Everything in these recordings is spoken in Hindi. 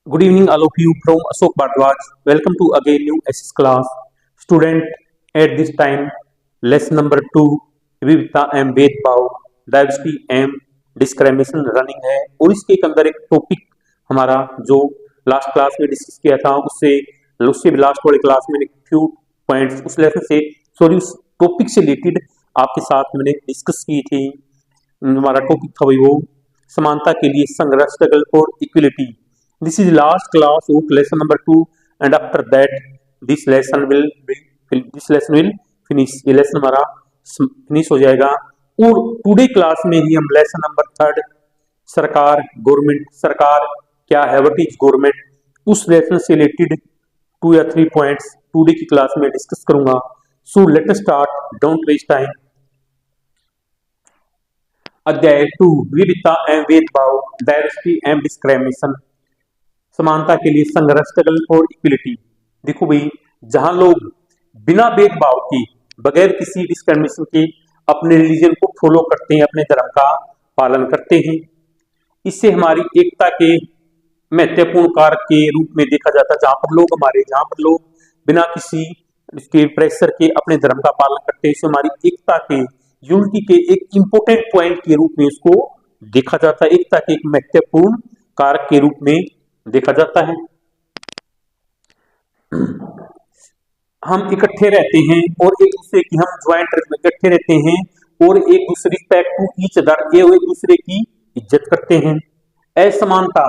Good evening, all of you from Ashok Bhardwaj. Welcome to again new SS class. Student, at this time, lesson number 2, विविधता एवं भेदभाव, डाइवर्सिटी एवं डिस्क्रिमिनेशन रनिंग है और इसके अंदर एक टॉपिक हमारा जो लास्ट क्लास में डिस्कस किया था उससे भी लास्ट वाली क्लास में फ्यू पॉइंट्स उस लेसन से उस टॉपिक से रिलेटेड आपके साथ मैंने डिस्कस की थी। हमारा टॉपिक था वही वो समानता के लिए संघर्ष, struggle for equality. This is last class of lesson number 2 and after that this lesson will finish। ये लेसन हमारा फिनिश हो जाएगा और टुडे क्लास में ही हम लेसन नंबर 3 सरकार, गवर्नमेंट, सरकार क्या है, व्हाट इज गवर्नमेंट, उस लेसन से रिलेटेड 2 या 3 पॉइंट्स टुडे की क्लास में डिस्कस करूंगा। So let us start, don't waste time. अध्याय 2 विविधता एवं भेदभाव, डाइवर्सिटी एवं डिस्क्रिमिनेशन, समानता के लिए संघर्ष, स्ट्रगल फॉर इक्वलिटी। देखो भाई, जहां लोग बिना भेदभाव के, बगैर किसी डिस्क्रिमिनेशन के अपने रिलीजन को फॉलो करते हैं, अपने धर्म का पालन करते हैं, इससे हमारी एकता के महत्वपूर्ण कारक के रूप में देखा जाता है। जहां पर लोग बिना किसी के प्रेशर के अपने धर्म का पालन करते हैं, इससे हमारी एकता के, यूनिटी के एक इंपोर्टेंट पॉइंट के रूप में इसको देखा जाता है, एकता के एक महत्वपूर्ण कारक के रूप में देखा जाता है। हम इकट्ठे रहते हैं और एक दूसरे की, हम ज्वाइंट इकट्ठे रहते हैं और एक दूसरे रिस्पेक्ट टू ईच अदर, ये एक दूसरे की इज्जत करते हैं। असमानता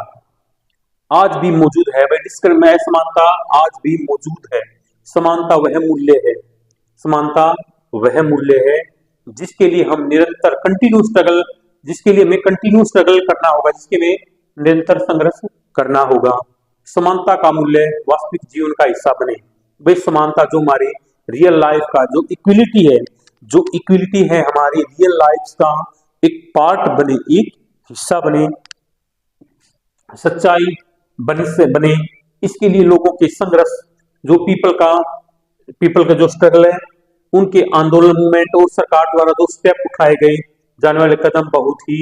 आज भी मौजूद है, असमानता आज भी मौजूद है। समानता वह मूल्य है, समानता वह मूल्य है जिसके लिए हम निरंतर जिसके लिए हमें कंटिन्यू स्ट्रगल करना होगा, जिसके लिए निरंतर संघर्ष करना होगा। समानता का मूल्य वास्तविक जीवन का हिस्सा बने। भाई समानता जो हमारे रियल लाइफ का जो इक्विलिटी है हमारी रियल लाइफ का एक पार्ट बने, एक हिस्सा बने, सच्चाई बने। इसके लिए लोगों के संघर्ष, जो पीपल का जो स्ट्रगल है, उनके आंदोलन, मूवमेंट और सरकार द्वारा जो स्टेप उठाए गए जाने वाले कदम बहुत ही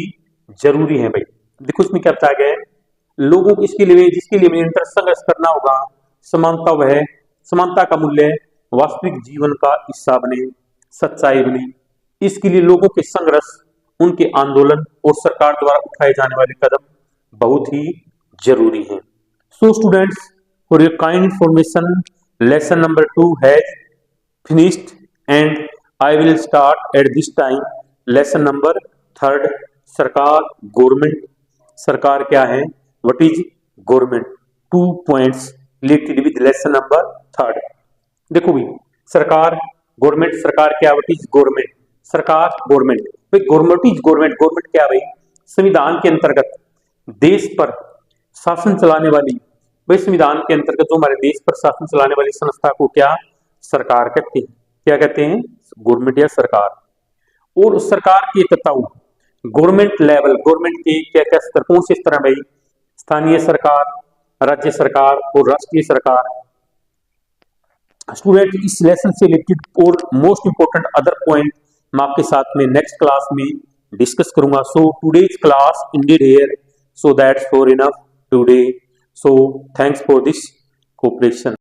जरूरी है। भाई देखो इसमें क्या बताया गया है, लोगों को जिसके लिए निरंतर संघर्ष करना होगा। समानता का मूल्य वास्तविक जीवन का हिस्सा बने, सच्चाई बने। इसके लिए लोगों के संघर्ष, उनके आंदोलन और सरकार द्वारा उठाए जाने वाले कदम बहुत ही जरूरी हैं। So students, for your kind information, lesson number 2 has finished and I will start at this time lesson number 3 सरकार, गवर्नमेंट। सरकार क्या है, what is government, 2 points related with lesson number 3। देखो भाई, सरकार, गवर्नमेंट, सरकार क्या, व्हाट इज गवर्नमेंट, सरकार, गवर्नमेंट। भाई गवर्नमेंट क्या भाई, संविधान के अंतर्गत देश पर शासन चलाने वाली, भाई संविधान के अंतर्गत जो हमारे देश पर शासन चलाने वाली संस्था को क्या, सरकार कहते हैं। क्या कहते हैं, गवर्नमेंट या सरकार। और उस सरकार के तत्व गवर्नमेंट लेवल, गवर्नमेंट के क्या क्या स्तर, कौन से स्तर है भाई, स्थानीय सरकार, राज्य सरकार और राष्ट्रीय सरकार। स्टूडेंट, इस लेसन से रिलेटेड और मोस्ट इंपोर्टेंट अदर पॉइंट मैं आपके साथ में नेक्स्ट क्लास में डिस्कस करूंगा। So today's class Indeed here, so that's for enough today. So thanks for this cooperation.